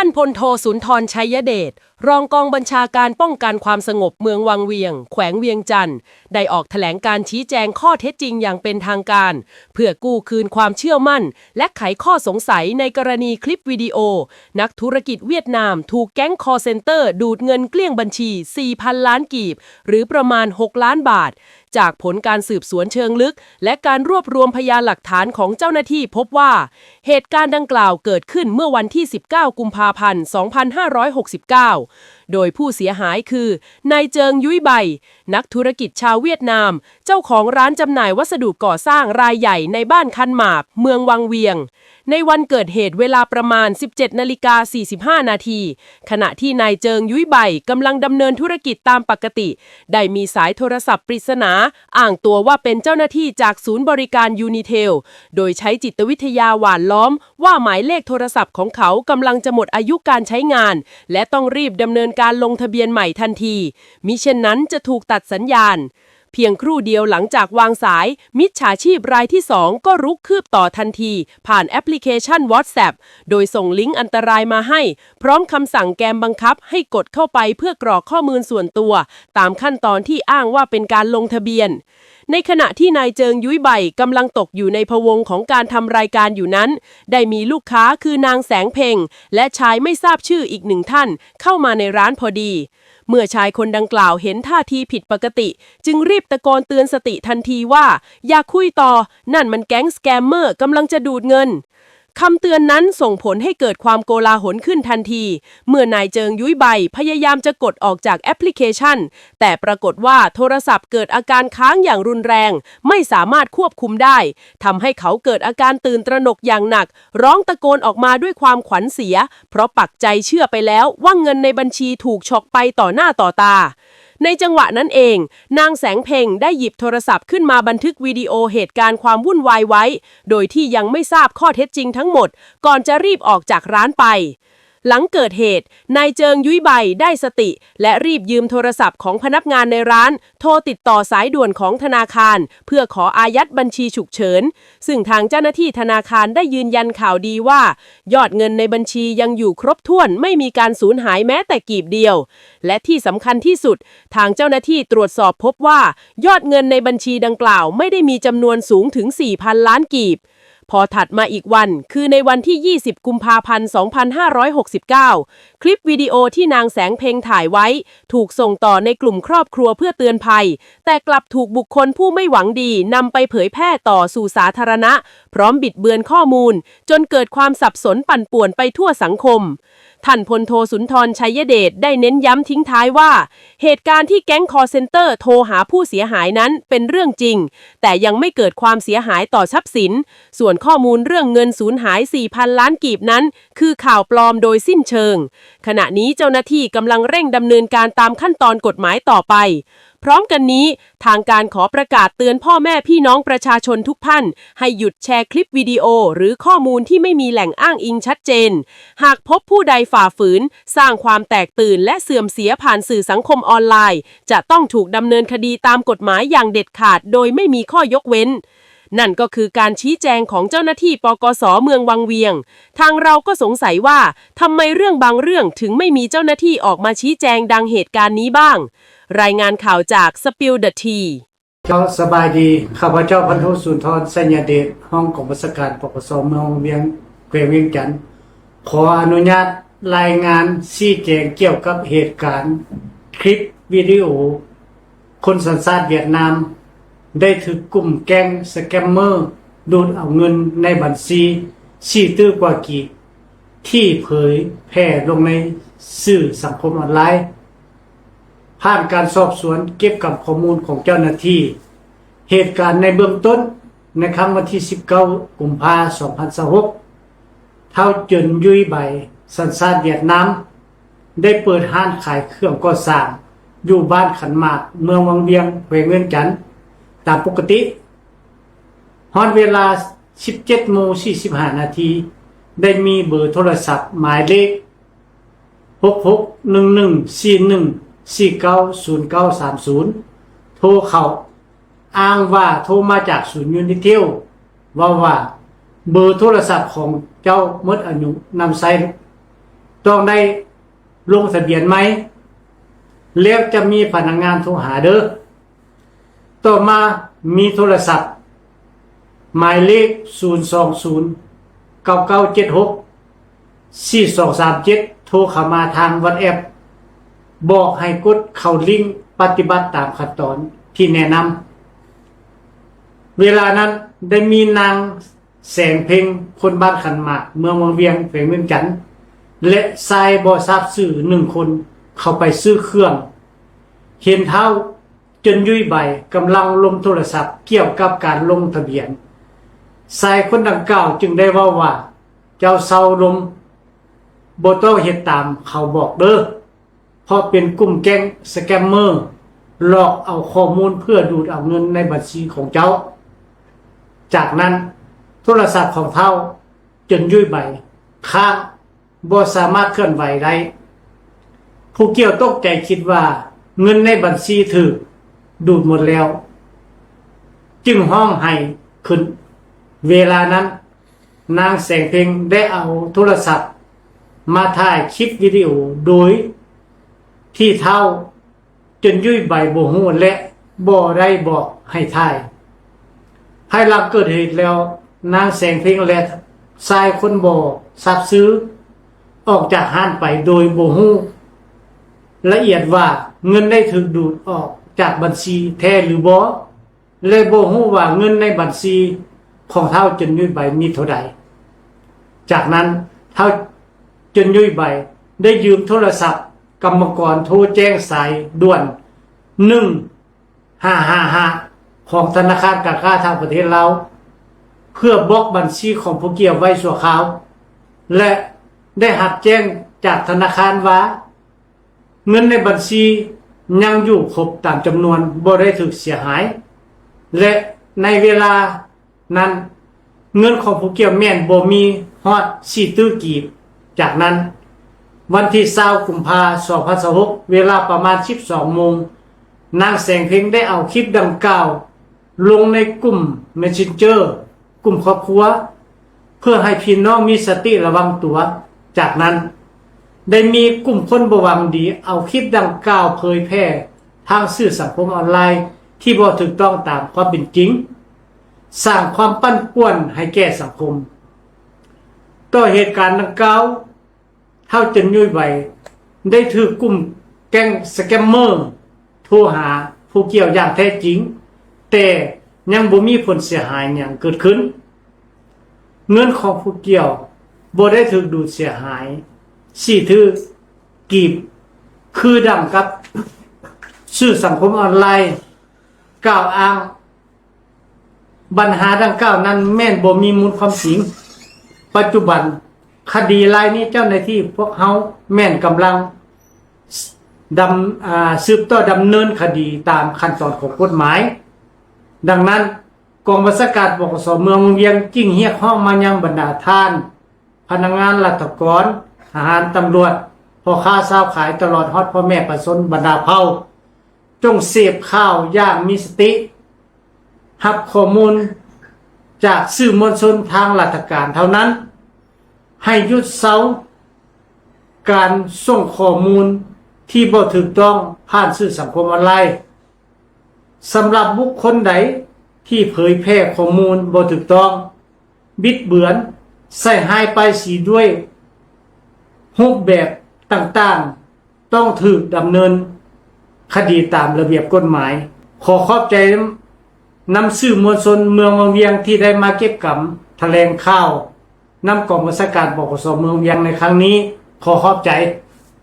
านพลโทสุนทร ชัยเดช รองกองบัญชาการป้องกันความสงบเมืองวังเวียงแขวงเวียงจันทร์ได้ออกแถลงการชี้แจงข้อเท็จจริงอย่างเป็นทางการเพื่อกู้คืนความเชื่อมั่นและไขข้อสงสัยในกรณีคลิปวิดีโอนักธุรกิจเวียดนามถูกแก๊งคอลเซ็นเตอร์ดูดเงินเกลี้ยงบัญชี 4,000 ล้านกีบหรือประมาณ 6 ล้านบาทจากผลการสืบสวนเชิงลึกและการรวบรวมพยานหลักฐานของเจ้าหน้าที่พบว่าเหตุการณ์ดังกล่าวเกิดขึ้นเมื่อวันที่ 19 กุมภาพันธ์ 2569 โดยผู้เสียหายคือนายเจิงยุ้ยใบนักธุรกิจชาวเวียดนามเจ้าของร้านจำหน่ายวัสดุก่อสร้างรายใหญ่ในบ้านคันหมากเมืองวังเวียงในวันเกิดเหตุเวลาประมาณ 17:45 นาทีขณะที่นายเจิงยุ้ยใบกำลังดำเนินธุรกิจตามปกติได้มีสายโทรศัพท์ปริศนาอ้างตัวว่าเป็นเจ้าหน้าที่จากศูนย์บริการยูนิเทลโดยใช้จิตวิทยาหว่านล้อมว่าหมายเลขโทรศัพท์ของเขากำลังจะหมดอายุการใช้งานและต้องรีบดำเนินการลงทะเบียนใหม่ทันทีมิเช่นนั้นจะถูกตัดสัญญาณเพียงครู่เดียวหลังจากวางสายมิจฉาชีพรายที่ 2ก็รุกคืบต่อทันทีผ่านแอปพลิเคชัน WhatsApp โดยส่งลิงก์อันตรายมาให้พร้อมคำสั่งแกมบังคับให้กดเข้าไปเพื่อกรอกข้อมูลส่วนตัวตามขั้นตอนที่อ้างว่าเป็นการลงทะเบียนในขณะที่นายเจิงยุ้ยใบกำลังตกอยู่ในพะวงของการทำรายการอยู่นั้นได้มีลูกค้าคือนางแสงเพ็งและชายไม่ทราบชื่ออีกหนึ่งท่านเข้ามาในร้านพอดีเมื่อชายคนดังกล่าวเห็นท่าทีผิดปกติจึงรีบตะโกนเตือนสติทันทีว่าอย่าคุยต่อนั่นมันแก๊งสแกมเมอร์กำลังจะดูดเงินคำเตือนนั้นส่งผลให้เกิดความโกลาหลขึ้นทันทีเมื่อนายเจิงยุ้ยใบพยายามจะกดออกจากแอปพลิเคชันแต่ปรากฏว่าโทรศัพท์เกิดอาการค้างอย่างรุนแรงไม่สามารถควบคุมได้ทำให้เขาเกิดอาการตื่นตระหนกอย่างหนักร้องตะโกนออกมาด้วยความขวัญเสียเพราะปักใจเชื่อไปแล้วว่าเงินในบัญชีถูกฉกไปต่อหน้าต่อตาในจังหวะนั้นเองนางแสงเพ็งได้หยิบโทรศัพท์ขึ้นมาบันทึกวิดีโอเหตุการณ์ความวุ่นวายไว้โดยที่ยังไม่ทราบข้อเท็จจริงทั้งหมดก่อนจะรีบออกจากร้านไปหลังเกิดเหตุนายเจิงยุ้ยใบได้สติและรีบยืมโทรศัพท์ของพนักงานในร้านโทรติดต่อสายด่วนของธนาคารเพื่อขออายัดบัญชีฉุกเฉินซึ่งทางเจ้าหน้าที่ธนาคารได้ยืนยันข่าวดีว่ายอดเงินในบัญชียังอยู่ครบถ้วนไม่มีการสูญหายแม้แต่กีบเดียวและที่สำคัญที่สุดทางเจ้าหน้าที่ตรวจสอบพบว่ายอดเงินในบัญชีดังกล่าวไม่ได้มีจำนวนสูงถึง 4,000 ล้านกีบพอถัดมาอีกวันคือในวันที่ 20 กุมภาพันธ์ 2569 คลิปวิดีโอที่นางแสงเพ็งถ่ายไว้ถูกส่งต่อในกลุ่มครอบครัวเพื่อเตือนภัยแต่กลับถูกบุคคลผู้ไม่หวังดีนำไปเผยแพร่ต่อสู่สาธารณะพร้อมบิดเบือนข้อมูลจนเกิดความสับสนปั่นป่วนไปทั่วสังคมท่านพลโทสุนทร ชัยเดชได้เน้นย้ำทิ้งท้ายว่าเหตุการณ์ที่แก๊งคอลเซ็นเตอร์โทรหาผู้เสียหายนั้นเป็นเรื่องจริงแต่ยังไม่เกิดความเสียหายต่อทรัพย์สินส่วนข้อมูลเรื่องเงินสูญหาย 4,000 ล้านกีบนั้นคือข่าวปลอมโดยสิ้นเชิงขณะนี้เจ้าหน้าที่กำลังเร่งดำเนินการตามขั้นตอนกฎหมายต่อไปพร้อมกันนี้ทางการขอประกาศเตือนพ่อแม่พี่น้องประชาชนทุกท่านให้หยุดแชร์คลิปวิดีโอหรือข้อมูลที่ไม่มีแหล่งอ้างอิงชัดเจนหากพบผู้ใดฝ่าฝืนสร้างความแตกตื่นและเสื่อมเสียผ่านสื่อสังคมออนไลน์จะต้องถูกดำเนินคดีตามกฎหมายอย่างเด็ดขาดโดยไม่มีข้อยกเว้นนั่นก็คือการชี้แจงของเจ้าหน้าที่ปกส.เมืองวังเวียงทางเราก็สงสัยว่าทำไมเรื่องบางเรื่องถึงไม่มีเจ้าหน้าที่ออกมาชี้แจงดังเหตุการณ์นี้บ้างรายงานข่าวจากสปิลเดอะทีสบายดีข้าพเจ้าพันโทสุนทร ชัยเดชห้องกองบัญชาการปกส.เมืองวังเวียงแขวงเวียงจันทร์ขออนุญาตรายงานชี้แจงเกี่ยวกับเหตุการณ์คลิปวิดีโอคนสัญชาติเวียดนามได้ถูกกลุ่มแก๊งสแกมเมอร์ดูดเอาเงินในบัญชี4 ตื้อกว่ากีบที่เผยแพร่ลงในสื่อสังคมออนไลน์ผ่านการสอบสวนเก็บกับข้อมูลของเจ้าหน้าที่เหตุการณ์ในเบื้องต้นในครั้งวันที่ 19 กุมภาพันธ์ 2026 เท้าเจินยุ้ยใบสัญชาติเวียดนามได้เปิดห้างขายเครื่องก่อสร้างอยู่บ้านขันหมากเมืองวังเวียงแขวงเวียงจันทร์ตามปกติฮอดเวลา 17:45 นาทีได้มีเบอร์โทรศัพท์หมายเลข 661141490930 โทรเข้าอ้างว่าโทรมาจากศูนย์ยูนิเทลว่าเบอร์โทรศัพท์ของเจ้าหมดอายุนำใช้ต ต้องได้ลงทะเบียนไหมแล้วจะมีพนักงานโทรหาเด้อต่อมามีโทรศัพท์หมายเลข02099764237โทรเข้ามาทาง WhatsApp บอกให้กดเข้าลิงก์ปฏิบัติตามขั้นตอนที่แนะนำเวลานั้นได้มีนางแสงเพ็งคนบ้านขันหมากเมืองวังเวียงแขวงเวียงจันทน์และชายบ่ทราบชื่อ1คนเข้าไปซื้อเครื่องเห็นเท้าจนยุ่ยใบกำลังลงโทรศัพท์เกี่ยวกับการลงทะเบียนชายคนดังกล่าวจึงได้เว้าว่าเจ้าเซาลมบ่ต้องเฮ็ดตามเขาบอกเด้อเพราะเป็นกลุ่มแก๊งสแกมเมอร์หลอกเอาข้อมูลเพื่อดูดเอาเงินในบัญชีของเจ้าจากนั้นโทรศัพท์ของเท่าจนยุ่ยใบค้างบ่สามารถเคลื่อนไหวได้ผู้เกี่ยวตกใจคิดว่าเงินในบัญชีถูกดูดหมดแล้วจึงห้องให้ขึ้นเวลานั้นนางแสงเพ็งได้เอาโทรศัพท์มาถ่ายคลิปวิดีโอโดยที่เท่าจนยุ่ยใบบ่ฮู้และบ่ได้บอกให้ถ่ายภายหลังเกิดเหตุแล้วนางแสงเพ็งและชายคนบ่ทราบซื้อออกจากห้านไปโดยบ่ฮู้ละเอียดว่าเงินได้ถูกดูดออกจากบัญชีแท้หรือบ่และบ่ฮู้ว่าเงินในบัญชีของเท่าจนยุ่ยใบมีเท่าใดจากนั้นเท่าจนยุ่ยใบได้ยืมโทรศัพท์กรรมกรโทรแจ้งสายด่วน1555ของธนาคารกสิกรทางประเทศลาวเพื่อบล็อกบัญชีของผู้เกี่ยวไว้ชั่วคราวและได้รับแจ้งจากธนาคารว่าเงินในบัญชียังอยู่ครบตามจำนวนบ่ได้ถูกเสียหายและในเวลานั้นเงินของผู้เกี่ยวแม่นบ่มีฮอด4ตื้อกีบจากนั้นวันที่20กุมภาพันธ์2026เวลาประมาณ 12 โมงนางแสงเพ็งได้เอาคลิปดังกล่าวลงในกลุ่ม Messenger กลุ่มครอบครัวเพื่อให้พี่น้องมีสติระวังตัวจากนั้นได้มีกลุ่มคนบ่หวังดีเอาคลิปดังกล่าวเผยแพร่ทางสื่อสังคมออนไลน์ที่บ่ถูกต้องตามความเป็นจริงสร้างความปั่นป่วนให้แก่สังคมต่อเหตุการณ์ดังกล่าวเท่าจนยุ่ยใบได้ถูกกลุ่มแก๊งสแกมเมอร์โทรหาผู้เกี่ยวอย่างแท้จริงแต่ยังบ่มีผลเสียหายหยังเกิดขึ้นเงินของผู้เกี่ยวบ่ได้ถูกดูดเสียหายสี่ถือกีบคือดังกับสื่อสังคมออนไลน์กล่าวอ้างปัญหาดังกล่าวนั้นแม่นบ่มีมูลความจริงปัจจุบันคดีรายนี้เจ้าหน้าที่พวกเฮาแม่นกำลังสืบต่อดำเนินคดีตามขั้นตอนของกฎหมายดังนั้นกองบัญชาการปกสเมืองเวียงจึงเรียกร้องมายังบรรดาท่านพนักงานราชการทหารตำรวจพ่อค้าชาวขายตลอดฮอดพ่อแม่ประชาชนบรรดาเผ่าจงเสพข่าวอย่างมีสติรับข้อมูลจากสื่อมวลชนทางราชการเท่านั้นให้หยุดเซาการส่งข้อมูลที่บ่ถูกต้องผ่านสื่อสังคมออนไลน์สำหรับบุคคลใดที่เผยแพร่ข้อมูลบ่ถูกต้องบิดเบือนใส่หายไปสีด้วยรูปแบบต่างๆต้องถูกดำเนินคดีตามระเบียบกฎหมายขอขอบใจนำสื่อมวลชนเมืองวังเวียงที่ได้มาเก็บกำแถลงข่าวนำกองบัญชาการปกสเมืองเวียงในครั้งนี้ขอขอบใจ